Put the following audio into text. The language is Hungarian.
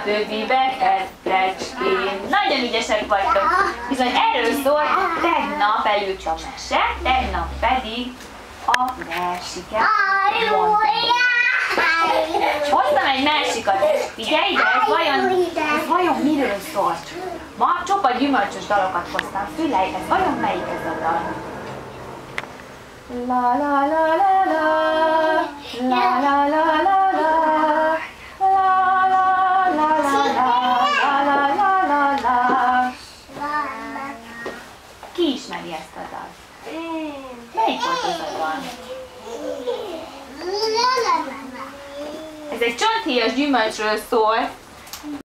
többibe kezdecskén. Nagyon ügyesek vagytok. Bizony erről szól, tegnap előtt a mese, tegnap pedig a versiket mondtam. Hoztam egy másikat, figyelj, de ez vajon miről szólt? Ma csupa gyümölcsös dalokat hoztam, figyelj, ez vajon melyik ez a dal? La la la la la, la la la la la, la la la la la la. Ki ismeri ezt a dalt? Melyik volt az a dal? Ez egy csonthéjas gyümölcsről szól,